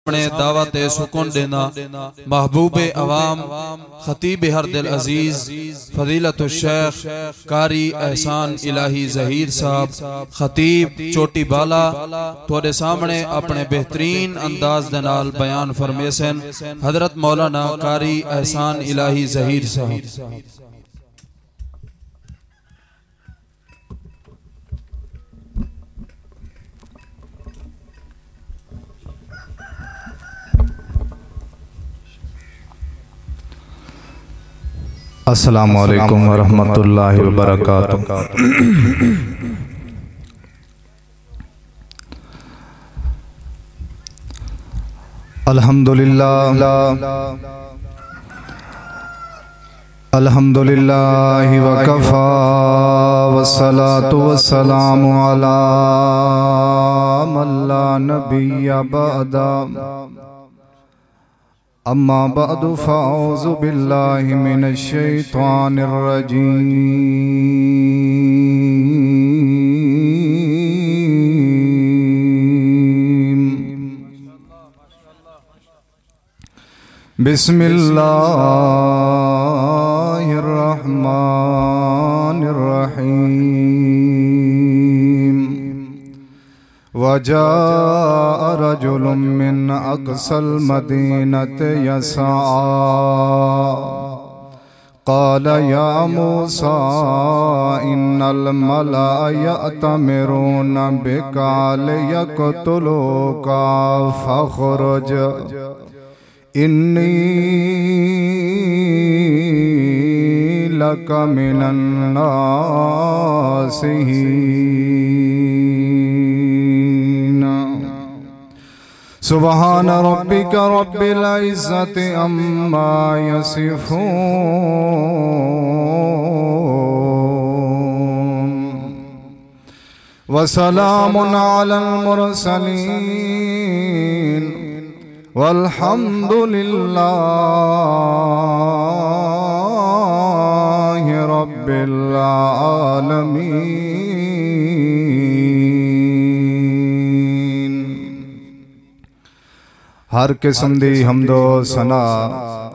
सामने दावत सुकून देना महबूब अवाम खतीब हर दिल अजीज फजीलत शेख कारी एहसान इलाही जहीर साहब खतीब चोटी बाला थोड़े सामने अपने बेहतरीन अंदाज दे नाल बयान फरमेसन हजरत मौलाना कारी एहसान इलाही जहीर साहब। अस्सलामु अलैकुम वरहमतुल्लाहि वबरकातुहू। अल्हम्दुलिल्लाहि वकफ़ा वस्सलातु वस्सलामु अला मन ला नबिय्य बअदा अम्मा बअदु फ़अऊज़ु बिल्लाहि मिनश शैतानिर रजीम। बिस्मिल्लाहिर रहमानिर रहीम। वजाअ रजुलुम मिन अक़सल मदीनति यसआ क़ाल या मूसा इन्नल मलअ यअतमिरून बिका लियक़्तुलूका फ़ख़्रुज इन्नी लक मिनन नासिहीन। सुबहान रब्बिका रब्बिल इज़्ज़ति अम्मा यसिफ़ून वसलामुन अलल मुरसलीन वल्हम्दुलिल्लाहि रब्बिल आलमीन। हर किस्म दी हमदो सना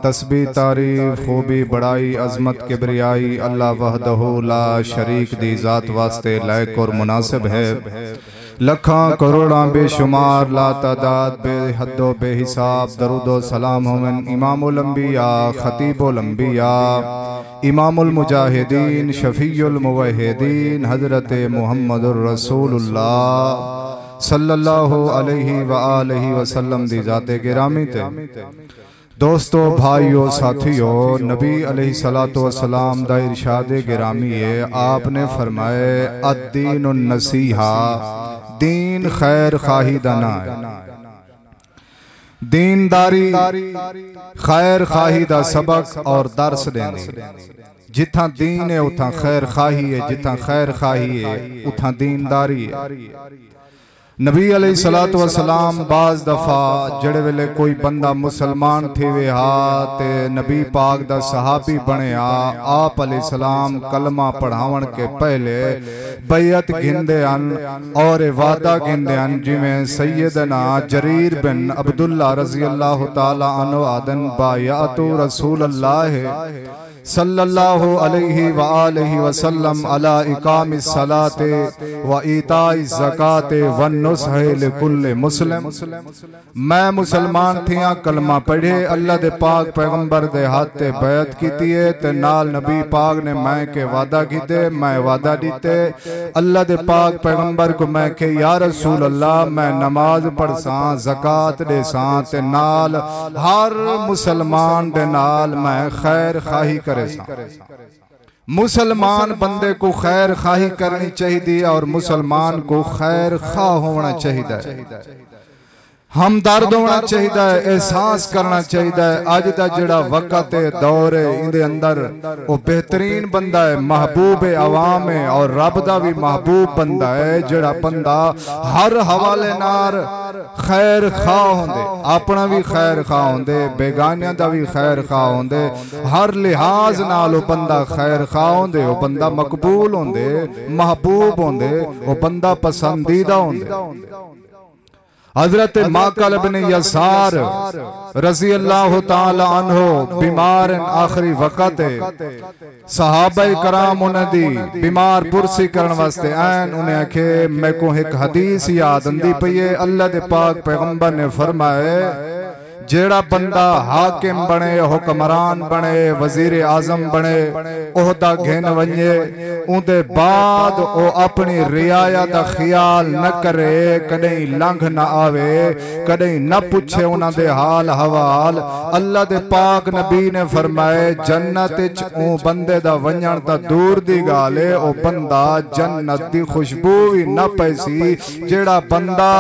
तस्बीह तारीफ खूबी बड़ाई अजमत किबरियाई अल्लाह वहदहू ला शरीक दी ज़ात वास्ते लायक और मुनासिब है। लखा करोड़ा बेशुमार ला तादाद बेहदो बेहिसाब दरूदो सलाम होवन इमामुल अंबिया खतीबुल अंबिया इमामुल मुजाहिदीन शफीउल मुवहिदीन हजरत मुहम्मदुर रसूलुल्लाह सल्लल्लाहु अलैहि व आलिहि वसल्लम दी जाते गिरामी ते। दोस्तों भाइयों साथियों, नबी अलैहिस्सलातु वस्सलाम दा इरशाद गिरामी है। आपने फरमाए अद्दीनुन नसीहा, दीन खैर खाही दा नाम है। दीनदारी खैर खाही दा सबक और दर्स देंदी। जिथा दीन है उथा खैर खाही है, जिथा खैर खाही है उथा दीनदारी है। नबी अलैहिस्सलातु वस्सलाम बाज दफा जड़े वेले कोई बंदा मुसलमान थे वे हा ते नबी पाक दा सहाबी बने आप अलैहिस्सलाम कलमा पढ़ावन के पहले बैयत गिनदे अन और वादा गिनदे अन। जिवें सैयदना जरीर बिन अब्दुल्ला रज़ी अल्लाह तआला अन्हु आदन बायातु रसूलुल्लाह सल्लल्लाहु अलैहि व आलिहि वसल्लम अला इकामिस सलाते व ईताइज ज़काते व नुस्हे लिकुल्लि मुस्लिम। मैं मुसलमान थियां कलमा पढ़े अल्लाह दे पाक पैगंबर दे हाथ ते बैत कीती है ते नाल नबी पाक ने मैं के वादा कीते, मैं वादा दीते अल्लाह दे पाक पैगंबर को मैं के या रसूल अल्लाह मैं नमाज पढ़सा ज़कात देसा ते नाल हर मुसलमान दे नाल मैं खैर खाही मुसलमान बंदे को खैर खाही करनी चाहिए और मुसलमान को खैर खा होना चाहिए, हमदर्द होना चाहिए, एहसास करना चाहिए। अज का जिहड़ा वक्त है दौर है इंदे अंदर वो बेहतरीन बंदा है, महबूब अवाम है और रब दा भी महबूब बंदा है। जिहड़ा बंदा हर हवाले नाल खैर खा होंदे, अपना भी खैर खा होंदे, बेगानियां दा भी खैर खा होंदे, हर लिहाज नाल वो बंदा खैर खा होंदे, वो बंदा मकबूल होंदे, महबूब होंदे, वो बंदा पसंदीदा होंदे। हजरत माकल बिन यसार रजी अल्लाह ताला अन्हो बीमार आखिरी वक्त सहाबा कराम उन्हें बीमार पुरसी करने वास्ते आन। उन्हें आखे मैं को एक हदीस याद आंदी पई है। अल्लाह दे पाक पैगंबर ने फरमाए जेड़ा बंदा हाकिम बने, हुक्मरान बने, वजीर आजम बने, ओहदा घेन वंजे, उनके बाद ओ अपनी रियाया दा ख्याल न करे, कदई लंघ न आवे, कदई न पूछे उन्होंने हाल हवाल। अल्लाह दे पाक नबी ने फरमाए जन्नत च ओ बंदे दा वंजण ता दूर दी गाल है, ओ बंदा जन्नत दी खुशबू भी न पैसी। जेड़ा बंदा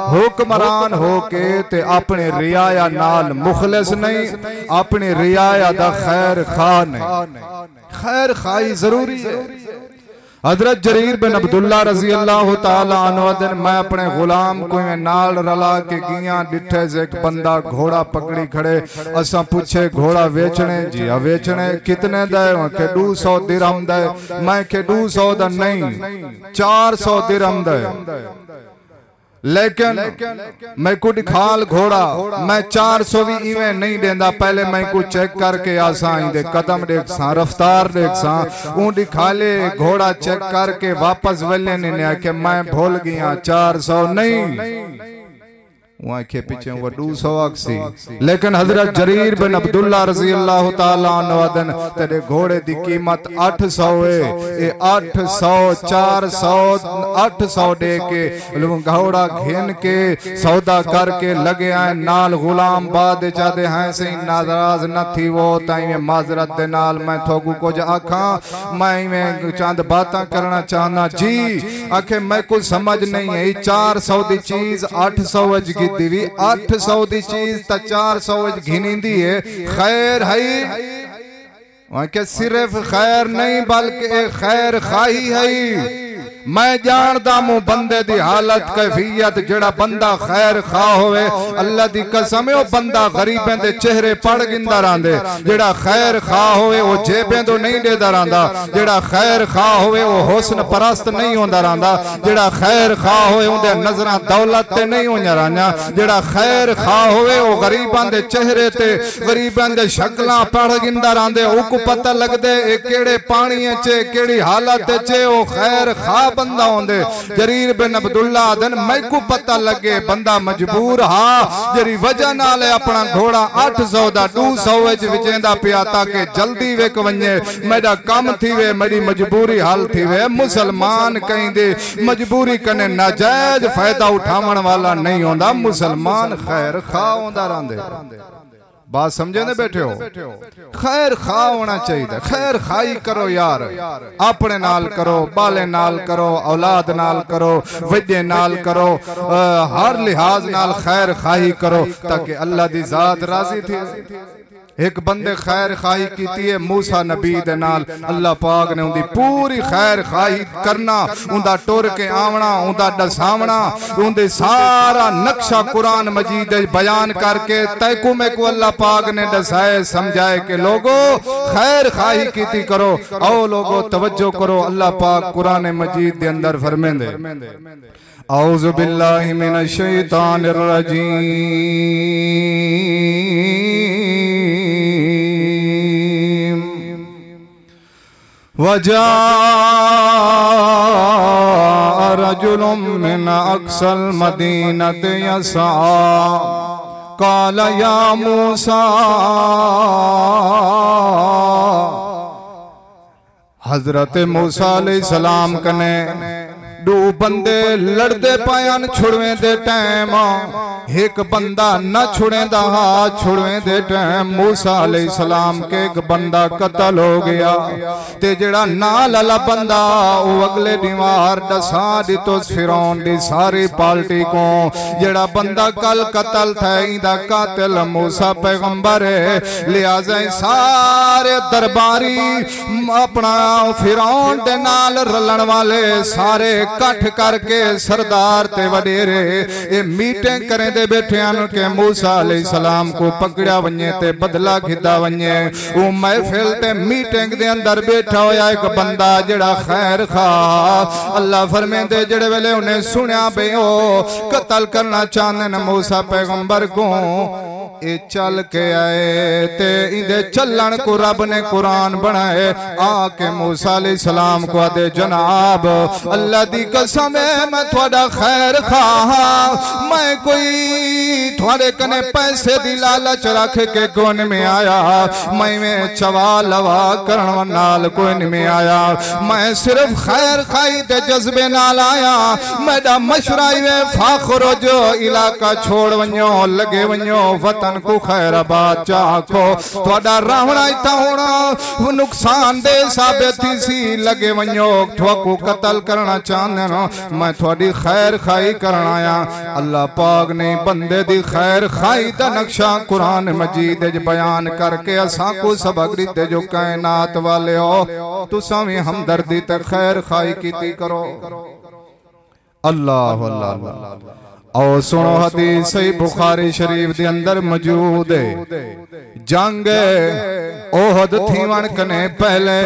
हुक्मरान होके ते अपने रियाया नाल मुखलिस नहीं, अपनी रियाया दा खैर खा नहीं। खैर खाई जरूरी है। हजरत जरीर बिन अब्दुल्ला रजी अल्लाह ताला अन्हु मैं अपने गुलाम को नाल रला के गिया डिठे से एक बंदा घोड़ा पकड़ी खड़े। असा पूछे घोड़ा वेचने जी? वेचने कितने दे? के 200 दिरहम दे। मैं के 200 दा नहीं 400 दिरहम दे। लेकिन मैं कुछ खाल घोड़ा मैं 400 भी इवें नहीं देंदा। पहले मैं कुछ चेक करके आसा इंदे कदम देख सा, रफ्तार देख सा, ऊँडी खाले घोड़ा चेक करके वापस वले ने आके मैं भूल गया 400 नहीं, वहाँ के पीछे वो 200 अक्सी। लेकिन हजरत जरीर बिन अब्दुल्ला रजी अल्लाह ताला अन्हु तेरे घोड़े की कीमत 800 है। 800 400 800 दे के घोड़ा घेन के सौदा करके लगे आए नाल गुलाम बाद चाहते हैं से नाराज न थी वो ताई माजरत दे नाल मैं थोगू कुछ आखा, मैं चंद बातें करना चाहना जी। आखे मैं कुछ समझ नहीं है 400 दी चीज 800 की दी 800 दी चीज ता 400 घिनी दी है। खैर है के सिर्फ खैर नहीं बल्कि खैर खाही है। मैं जानदा मु बंदे दी हालत कैफियत। जेड़ा बंदा खैर खा होवे अल्लाह दी कसम है, बंदा गरीबें दे चेहरे पड़ गिंदा रहंदे। जेड़ा खैर खा होवे वो जेबें तो नहीं देदा रहंदा। जेड़ा खैर खा होवे वो हुस्न परस्त नहीं होंदा रहंदा। जेड़ा खैर खा होवे उनदे नजरां दौलत ते नहीं होइयां रहंदा। जेड़ा खैर खा होवे वो गरीबां दे चेहरे ते गरीबां दे शक्लां पड़ गिंदा रहंदे। उको पता लगदे ए केड़े पानी च केड़ी हालत च ओ खैर खा बंदा होंदे। जरीर बिन अब्दुल्ला दिन मैं को पता लगे बंदा मजबूर हा जरी वजह नाल अपना घोड़ा 800 दा 200 विच विचेंदा पिया ताकि जल्दी वेक वने मेरा काम थी वे, मेरी मजबूरी हाल थी वे। मुसलमान कहीं दे मजबूरी कने नाजायज फायदा उठावन वाला नहीं होंदा। मुसलमान खैर खा होंदा रहंदे। बात समझे ने बैठे हो? खैर खा होना चाहिए। खैर खाई करो यार, अपने नाल करो, बाले नाल करो, औलाद नाल करो, वड्डे नाल करो, हर लिहाज नाल खैर खाई करो ताकि अल्लाह दी जात राजी थी। एक बंदे खैर खाई की है मूसा नबी दे नाल। अल्लाह पाक ने उनकी पूरी खैर खाई करना, उनका टुर के आवना, उनका दसावना, उनके सारा नक्शा कुरान मजीद बयान करके तैकू में को अल्लाह पाक ने दसाए समझाए कि लोगो खैर खाई की करो। आओ लोगो तवज्जो करो, अल्लाह पाक कुरान मजीद दे अंदर फरमेंदे औज़ु बिल्लाहि मिनश शैतानिर रजीम। वजा रजुलुम मिन अक्सल मदीनत यसा काल या मूसा। हजरत मूसा अलैहिस्सलाम कने दो बंदे लड़ते पायन छुड़वे दे टाइम एक बंदा न छुड़ेंदा हा। छुड़वे दे टाइम मूसा अलैहिस्सलाम के एक बंदा कत्ल हो गया ते जेड़ा नाल वाला बंदा वो अगले दीवार दसा दितो फिरौन दी सारी पार्टी को। जेड़ा बंदा कल कत्ल था इंदा कातिल मूसा पैगंबर है, लिहाजा सारे दरबारी अपना फिरौन दे नाल रलण वाले सारे कठ करके सरदार ते वडेरे ये मीटिंग करे दे बैठे हैं के मूसा अलैहिस्सलाम को पकड़ा वने ते बदला खिदा वने। वो महफिल ते मीटिंग दे अंदर बैठा होया एक बंदा जड़ा खैर खा। अल्लाह फरमांदे जेड़े वेले उन्हें सुनिया बे ओ कत्ल करना चाहते न मूसा पैगंबर को, ये चल के आए ते इधे चलन को रब ने कुरान बनाए। आके मूसा अलैहिस्सलाम को आदे जनाब अल्लाह दी कसम है मैं थोड़ा खैर खा, मैं कोई थोड़े कने पैसे दी लालच रख के कोन में आया, मैं चवा लवा करन नाल कोन में आया, मैं सिर्फ खैर खाई ते जज्बे नाल आया। मेरा मशवरा है फाखरो जो इलाका छोड़ वञो लगे वञो वतन को खैराबाद चाखो, थोड़ा रहना इतना होना नुकसान दे साबित सी लगे वञो ठोकू कत्ल करना चाहते हो, मैं थोड़ी खैर खाई करना आया। अल्लाह पाक ने बंदे दी खैर खाई दा नक्शा कुरान मजीद बयान करके असा को सबक दिते जो कायनात वाले हो तुसा भी हमदर्दी ते खैर खाई कीती करो। अल्लाह अल्लाह। और सुनो हदीस सही बुखारी शरीफ दे अंदर मौजूद है। जंग ओहद थीवन कने पहले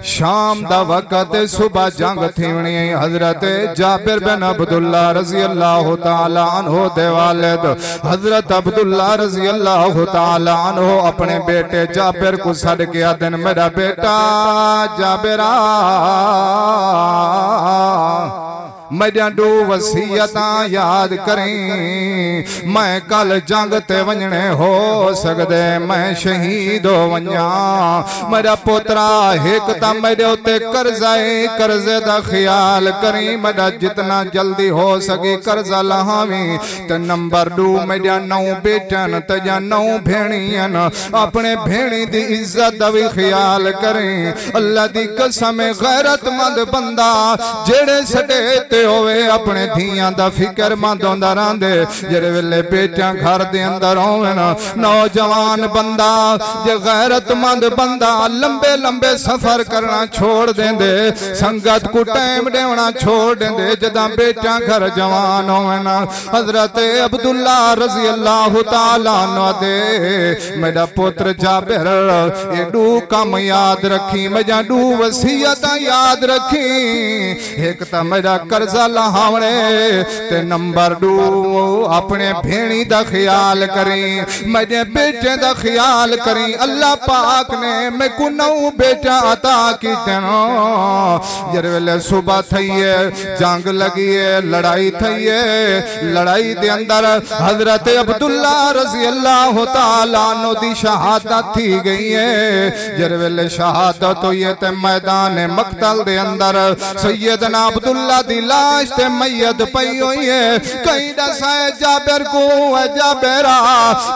शाम दा वक्त सुबह जंग थीवनी। हजरत जाबिर बिन अब्दुल्ला रजी अल्लाह तआला अन्हु दे वालिद हजरत अब्दुल्ला रजी अल्लाह तआला अन्हु अपने बेटे जाबिर को छड़ के आदन मेरा बेटा जाबिरा मेरा दो वसीयता याद करें, मैं कल जंग ते वंजने हो सकदे मैं शहीद हो वंजा। मेरा पोतरा एक ता मेरे उते कर्जाए कर्जे दा ख्याल करी, मेरा जितना जल्दी हो सके कर्जा लहावी। ते नंबर 2 मेरा 9 बेटन ते या 9 भेणियन अपने भेणी दी इज्जत दा भी ख्याल करें। अल्लाह दी कसम गैरतमंद बंदा जेड़े सटे होवे अपने धियां दा फिक्र मंद होंदा रहंदे। जेड़े वेले बेटियां घर दे अंदर होवे ना नौजवान बंदा जे गैरतमंद बंदा लंबे लंबे सफर करना छोड़ देंदे, संगत को टाइम देना छोड़ देंदे जदा बेटियां घर जवान होवे ना। हजरत अब्दुल्ला रजी अल्लाह तआला अन्हु दे मेरा पुत्र जाबिर ये दो काम याद रखी, मेरा दो वसीयत याद रखी। एक ता मेरा कर्जा लहावणे ते नंबर 2 अपने भेणी दा ख्याल करी, मेरे बेटे दा ख्याल करी। अल्लाह पाक ने मैं को 9 बेटा अता कीते नो। जर वेले सुबह थईए जंग लगी है लड़ाई थईए, लड़ाई दे अंदर हजरत अब्दुल्ला रजी अल्लाह तआला अन्हु दी शहादत थी गई है। जर वेले शहादत होई है ते मैदान मक्तल दे अंदर सैयदना अब्दुल्ला दी लाश ते मैयत पई हुई है। कई दसाए जाबिर को जाबिरा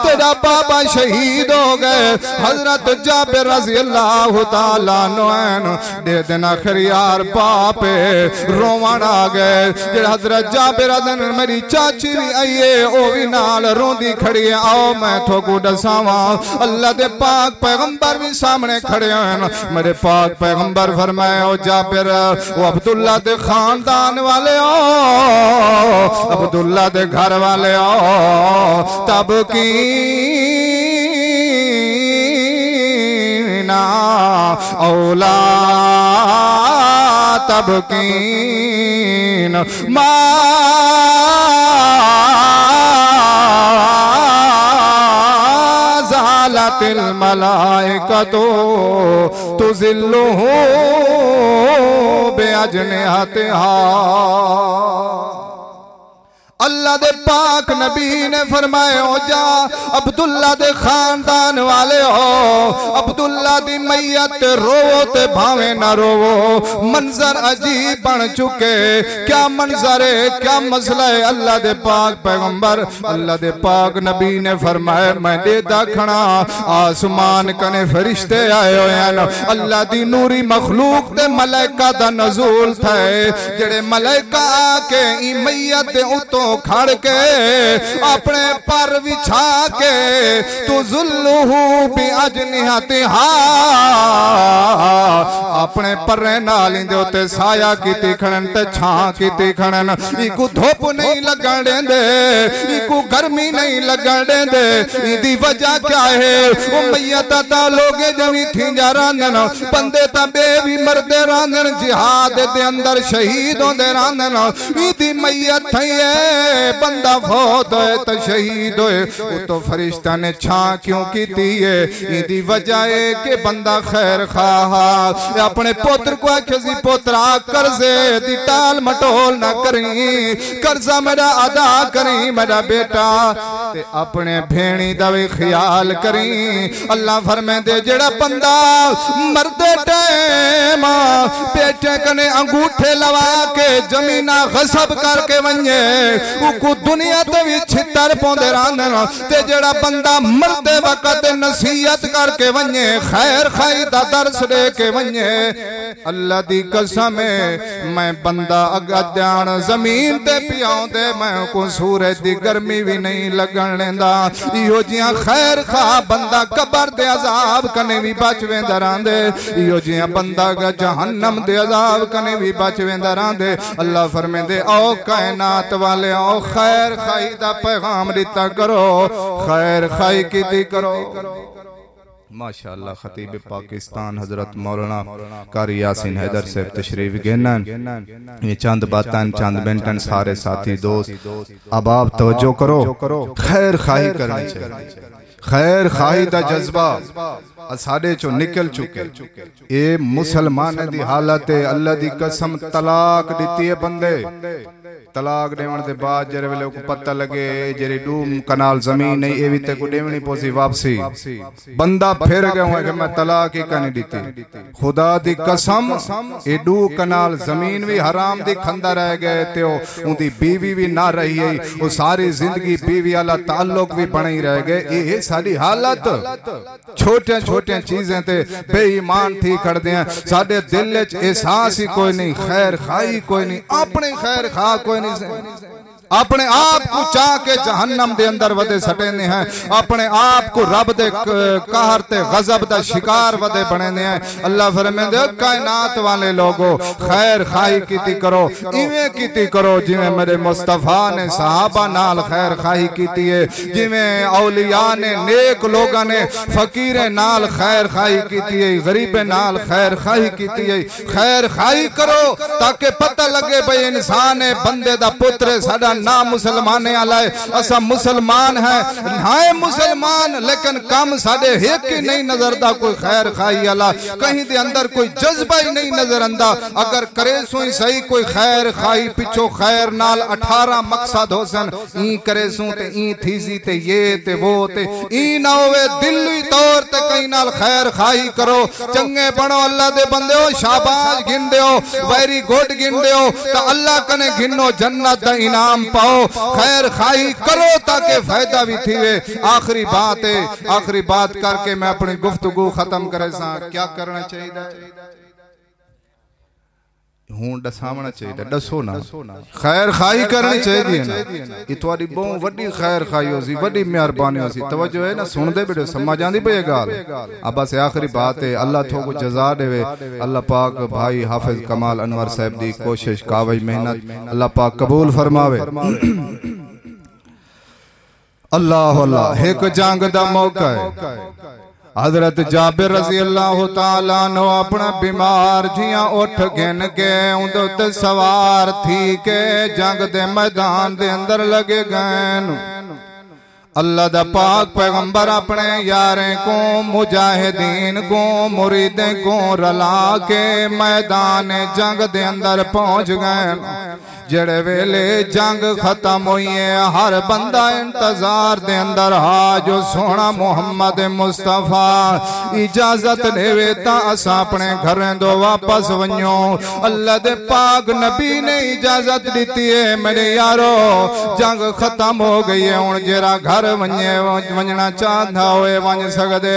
तेरा बाबा शहीद हो गए। हजरत जाबिर रजी अल्लाह तआला अन्हु दे दिन आखिर यार बाप रोवन आ गए। जेड़ा हजरत जाबिर दिन मेरी चाची भी आई है ओ भी नाल रोंदी खड़ी है। आओ मैं थोको दसावा अल्लाह दे पाक पैगंबर भी सामने खड़े हैं। मेरे पाक पैगंबर फरमाए ओ जाबिर ओ अब्दुल्ला दे खानदान वाले ओ अब्दुल्ला दे घर वाले ओ तब की ना औला तब की मा जालतिल मलाइकतो तुज़िल्लुहु बेअजनिहतिहा। अल्लाह दे पाक नबी ने फरमाया हो जा अब्दुल्ला दे खानदान वाले हो अब्दुल्ला दी मैयत रोवो ते भावे ना रोवो। मंजर अजीब बन चुके, क्या मंजर है क्या मसला है। अल्लाह दे पाक पैगंबर अल्लाह दे पाक नबी ने फरमाया मैं देदा खड़ा आसमान कने फरिश्ते आए हुए हैं। अल्लाह दी नूरी मखलूक ते मलाइका दा नज़ूल थे जेड़े मलाइका आके ई मैयत दे उतो उतो खड़ के अपने पर विछा के तू जुल्लुहु भी अजनिहतिहा अपने पर्रे नाल दे उते साया कीती खड़न ते छां कीती खड़न इकू धुप नहीं लगन देंदे इकू गर्मी नहीं लगन देंदे इदी वजह क्या है ओ मैयत ता लोगे जवी थी जा रांदन बंदे ता बेवी मरदे रांदन जिहाद दे अंदर शहीद होंदे रांदन इदी मैयत है बंदा फौत होए तो शहीद होए वो तो फरिश्ता ने छां क्यों कीती है इदी वजह है कि बंदा खैर खा अपने पुत्र को आखिसी पुत्रा कर्जे दी टाल मटोल ना करी कर्जा मेरा अदा करी मेरा बेटा ते अपने भेणी दा भी ख्याल करी अल्लाह फरमांदे जेड़ा बंदा मरदे टाइम पेटे कने अंगूठे लवा के जमीना गसब करके वने उको दुनिया ते भी छितर पौंदे रहंदन ते जेड़ा बंदा मरदे वक्त नसीहत करके वने खैर खाई दा दर्स दे के वने अल्लाह दी कसम मैं बंदा अगद्यान जमीन ते पियाउंदे मैं को सूरज दी गर्मी भी नहीं लगन लेंदा इहो जियां खैर खा बंदा कब्र दे अजाब कने भी बच वेंदा रहंदे इहो जियां बंदा जहन्नम दे अजाब कने भी बच वेंदा रहंदे अल्लाह फरमांदे आओ कायनात वाले आओ खैर खाई दा पैगाम दिता करो खैर खाई कीती करो माशाअल्लाह खतीब पाकिस्तान हजरत मौलाना कारी यासीन हैदर साहब तशरीफ गेनन ये चंद बातन चंद मिनटन सारे साथी दोस्त अब आप तवज्जो करो खैर खाई करनी चाहिए खैर खाई दा जज्बा साडे चो निकल चुके ए मुसलमान दी हालत है अल्लाह दी कसम तलाक दिती है बंदे तलाक देवन दे बाद जरे वेले को पता लगे जेरी डूम कनाल जमीन नहीं ए भी ते को देवनी पोसी वापसी बंदा फिर गया है कि मैं तलाक ही कनी दीती खुदा दी कसम ए डू कनाल जमीन भी हराम दी खंदा रह गए ते उंदी बीवी भी ना रही है वो सारी जिंदगी बीवी वाला ताल्लुक भी बने ही रह गए ये साडी हालत छोटे छोटे चीजें ते बेईमान थी करदे हैं साडे दिल विच एहसास ही कोई नहीं खैर खाई कोई नहीं अपने खैर खा कोई अपने आप को चाह के जहन्नम दे अंदर वदे सटेने हैं अपने आप को रब दे कहर ते गजब दा शिकार वदे बनेने हैं अल्लाह फरमांदे कायनात वाले लोगो खैर खाई कीती करो इवें कीती करो जिवें मेरे मुस्तफा ने सहाबा नाल खैर खाई कीती है जिवें औलिया ने नेक लोगां ने फकीरे नाल खैर खाई कीती है गरीबे नाल खैर खाई कीती है खैर खाई करो ताकि पता लगे भाई इंसान है बंदे दा पुत्र साडा ना मुसलमान आला है असा मुसलमान है हाय मुसलमान लेकिन कम साडे एक ही नहीं नजर दा कोई खैर खाई आला कहीं दे अंदर कोई जज्बा ही नहीं नजर आंदा अगर करे सो ही सही कोई खैर खाई पिछो खैर नाल 18 मकसद होसन ई करे सो ते ई थीसी ते ये ते वो ते ई ना होवे दिली तौर ते कहीं नाल खैर खाई करो चंगे बनो अल्लाह दे बंदे हो शाबाश गिन दियो वेरी गुड गिन दियो ता अल्लाह कने गिनो जन्नत दा इनाम पाओ खैर खाई करो ताकि फायदा भी थीवे आखिरी बात है आखिरी बात करके मैं अपनी गुफ्तगू खत्म करे सा क्या करना चाहिए हूं दसावना चाहिए दसो ना खैर खाई करनी चाहिए ना ये तुम्हारी बहुत वड्डी खैर खाई होसी वड्डी मेहरबानी होसी तवज्जो है ना सुनदे बेटे समझ आंदी पे गाल अब बस आखिरी बात है अल्लाह थो को जजा देवे अल्लाह पाक भाई हाफिज कमाल अनवर साहब दी कोशिश कावज मेहनत अल्लाह पाक कबूल फरमावे अल्लाह अल्लाह एक जंग दा मौका है हजरत जाबिर रजी अल्लाह तआला नो अपना बीमार जिया उठ गिन के उंदे ते सवार थी के जंग दे मैदान दे अंदर लगे गए अल्लाह दा पाक पैगंबर अपने यारे को मुजाहिदीन को मुरीदे को रला के मैदान जंग दे अंदर पहुंच गए जड़े वेले जंग खत्म हुई है हर बंदा इंतजार दे अंदर हा जो सोना मुहम्मद मुस्तफा इजाजत देवे ता असा अपने घरें दो वापस वन्यो अल्लाह दे पाक नबी ने इजाजत दी है मेरे यारो जंग खत्म हो गई है हुन जेरा घर वन्ने वंजना चाहता होए वन सकदे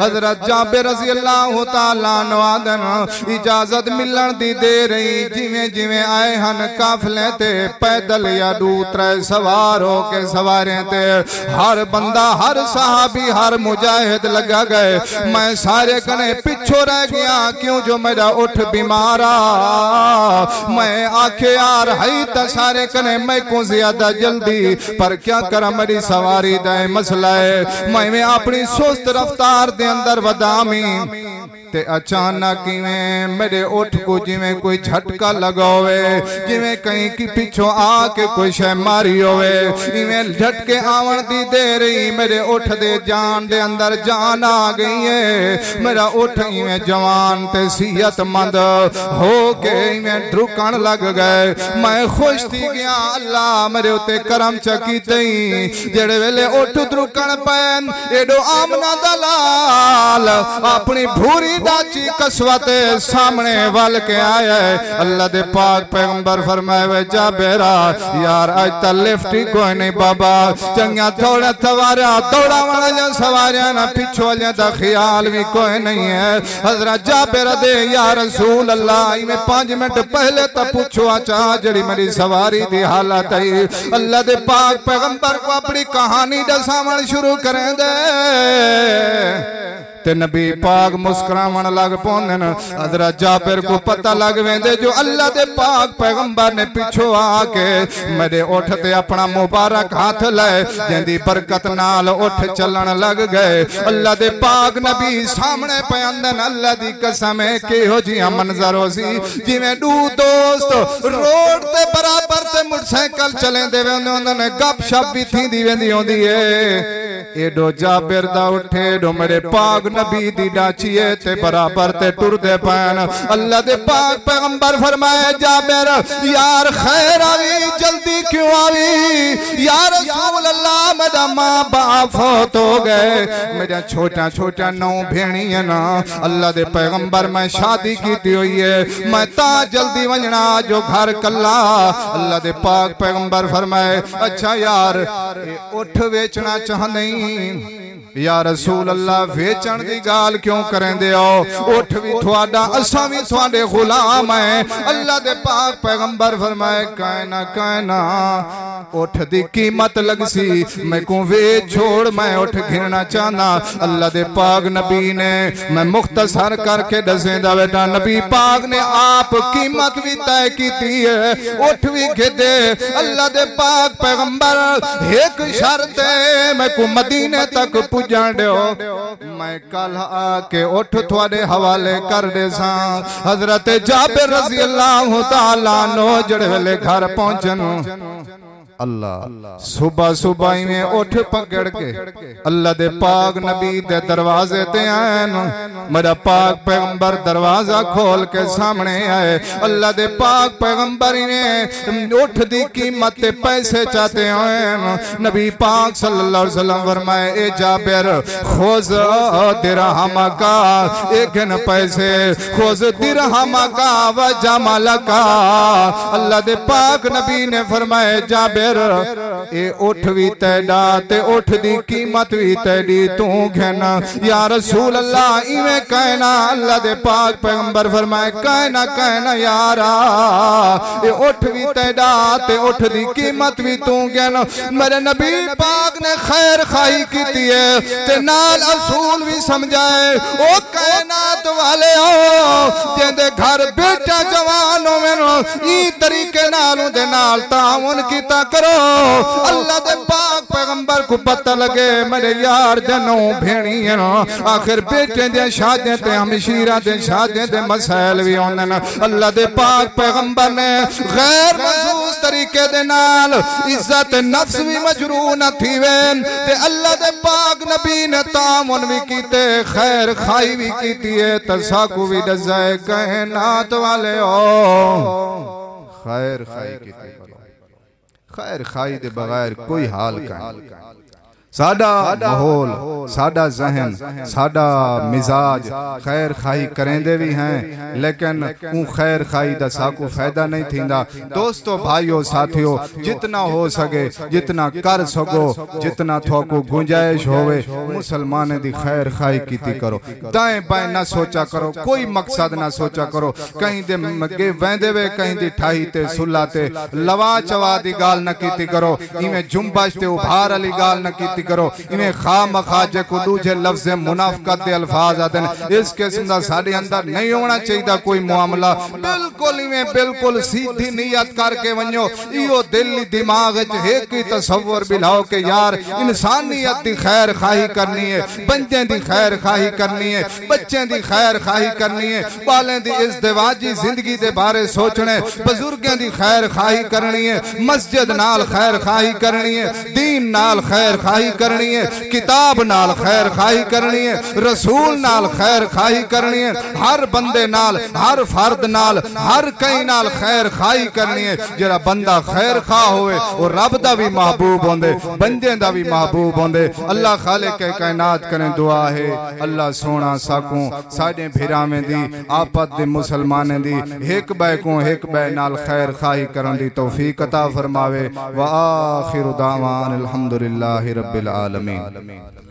हजरत जाबिर रज़ी अल्लाह तआला अन्हु आदन इजाजत मिलन दी दे रही जिवें जिवें आए हन काफिले काफले ते पैदल या दूतरे सवार हो के सवारे ते हर बंदा हर सहाबी हर मुजाहिद लगा गए। मैं सारे कने पिछो रह गया क्यों जो मेरा उठ बीमारा। मैं आखे यार है तो सारे कने मैं को ज्यादा जल्दी पर क्या करा मेरी सवारी दा मसला है। मैं अपनी सुस्त रफ्तार दे अंदर वदामी ते अचानक किवें मेरे उठ को जिवें कोई झटका लगावे जिवें कहीं की पिछो आके कोई शय मारी होवे। इवें झटके आवन दी देर ही मेरे उठ दे जान दे अंदर जान आ गई है। मेरा उठ इवें जवान ते सेहतमंद हो के इवें ढुकण लग गए। मैं खुश थी गया अल्लाह मेरे उते करम चकीते जेड़े वेले उठ ढुकण पैन एडो आमना दलाल अपनी भूरी दाची कसवते सामने वल के आया है। अल्लाह दे पाक पैगंबर फरमाए वे जाबेरा यार आज तक लिफ्ट ही कोई नहीं बाबा चंगा थोड़ा सवारा दौड़ा वाला सवारियां ना पिछो वाले दा ख्याल भी कोई नहीं है। हजरत जाबेर दे या रसूल अल्लाह में 5 मिनट पहले तो पूछो अच्छा जड़ी मेरी सवारी दी हालत है। अल्लाह दे पाक पैगंबर को अपनी कहानी दसावन शुरू करें दे ते नबी पाक मुस्कुरावन लग पौंदन। हजरत जाबिर को पता लग वेंदे जो अल्लाह दे पाक पैगंबर ने पिछो आके मेरे उठ ते अपना मुबारक हाथ ले जिंदी बरकत नाल उठ चलन लग गए। अल्लाह दे पाक नबी सामने पे अंदन अल्लाह दी कसम है किहो जिहा मंजर होसी जिवें दू दोस्त रोड ते बराबर ते मोटरसाइकिल चले दे वेंदे गपशप भी थींदी वेंदी होंदी है। एडो जाबिर दा उठे एडो मेरे पाक नबी दी डाचिए ते बराबर ते टुरदे पैन। अल्लाह दे पाक पैगंबर फरमाए जाबिर यार खैर आवी जल्दी क्यों आवी या रसूल अल्लाह मेरा मां बाप फौत हो गए मेरा छोटा छोटा 9 भेणियां ना। अल्लाह दे पैगंबर मैं शादी कीती हुई है मैं ता जल्दी वंजना जो घर कल्ला। अल्लाह दे पाक पैगंबर फरमाए अच्छा यार उठ वेचना चाहते या रसूल अल्लाह वेचण दी गाल क्यों करेंदे हो उठ भी थोड़ा असा भी थोड़े गुलाम है। अल्लाह दे पाक पैगंबर फरमाए कहना उठ दी कीमत लग सी मैं को वेच छोड़ मैं उठ घिरना चाहना। अल्लाह दे पाक नबी ने मैं मुख्तसर करके दसेंदा बेटा नबी पाक ने आप कीमत भी तय की है उठ भी घिदे। अल्लाह दे पाक पैगंबर एक शर्त है मैं को मदीने तक पुजाण दो मैं कल आके उठ थोड़े हवाले कर दे सा। हजरत जाबिर रज़ी अल्लाह तआला नो जड़े वेले घर पहुंचन अल्लाह सुबह सुबह में उठ पकड़ के अल्लाह दे पाक नबी दे दरवाजे ते आन। मेरा पाक पैगंबर दरवाजा खोल के सामने आए। अल्लाह दे पाक पैगंबर ने उठ दी कीमत ते पैसे चाहते हैं। नबी पाक सल्लल्लाहु अलैहि वसल्लम फरमाए ए जाबिर खोज दिरहम का एक न पैसे खोज दिरहम का व जमाल का। अल्लाह दे पाक नबी ने फरमाए जाबिर ए उठ भी तैडा ते उठ दी कीमत भी तैडी तू कहना या रसूल अल्लाह इवें कहना। अल्लाह दे पाक पैगंबर फरमाए कहना यारा ए उठ भी तैडा ते उठ दी कीमत भी तू कहना। मेरे नबी पाक ने खैर खाई कीती है ते नाल असूल भी समझाए ओ कायनात वाले हो जेंदे घर बेटा जवान होवे ई तरीके नाल उदे नाल ताउन कीता करो। अल्लाह दे पाक पैगंबर को पता लगे मेरे यार जनों भेणियां आखिर बेटे दे शादियां ते हमशीरा दे शादियां दे मसाइल भी होंदे न। अल्लाह दे पाक पैगंबर ने गैर महसूस तरीके दे नाल इज्जत नफ्स भी मजरू न थीवे ते अल्लाह दे पाक नबी ने तामुन भी कीते खैर खाई भी कीती है तसाकू भी दजाए कायनात वाले हो खैर खाई कीती खैर खाई दे बगैर कोई हाल का साडा माहौल साडा जहन साडा मिजाज खैर खाही करेंदे भी हैं, लेकिन ऊ खैर खाही दा साकू फायदा नहीं थींदा। दोस्तों भाइयों साथियों, जितना हो सके जितना कर सको, जितना थोको गुंजाइश होवे, मुसलमान दी खैर खाही कीती करो। दाएं बाएं ना सोचा करो, कोई मकसद ना सोचा करो, कहीं दे मगे वेंदे वे कहीं दी ठाही ते सुला ते लवा चवा दी गाल ना कीती करो, इवें जुम्बश ते उभार अली गाल ना कीती करो, इवें खा मखा जे को दूजे लफ्ज़ मुनाफकत दे अल्फाज आदन, इस किस्म दा साडे अंदर नहीं होना चाहिए कोई मामला। बिल्कुल इवें बिल्कुल सीधी नीयत करके वन्यो, इहो दिल दिमाग च एक ही तसव्वुर बिलाओ के यार इंसानियत दी खैर खाही करनी है, बंदे दी खैर खाही करनी है, बच्चे दी खैर खाही करनी है, बालें दी इज़्दिवाजी जिंदगी दे बारे सोचने, बुजुर्गों दी खैर खाही करनी है, मस्जिद नाल खैर खाही करनी है, दीन नाल खैर खाही करनी है, किताब नाल खैर खाही करनी है, रसूल नाल खैर खाही करनी है, हर बंदे नाल, हर फर्द नाल, हर कई नाल खैर खाही करनी है। जरा बंदा खैर खा होवे वो रब दा भी महबूब होंदे, बंदे दा भी महबूब होंदे। अल्लाह खालिक के कायनात करें दुआ है, अल्लाह सोना साकू साडे भिरावें दी आपत दे मुसलमाने दी एक बै को एक बै नाल खैर खाही करन दी तौफीक अता फरमावे। व आखिरु दावान अल्हम्दुलिल्लाहि रब्बिल आलमीन।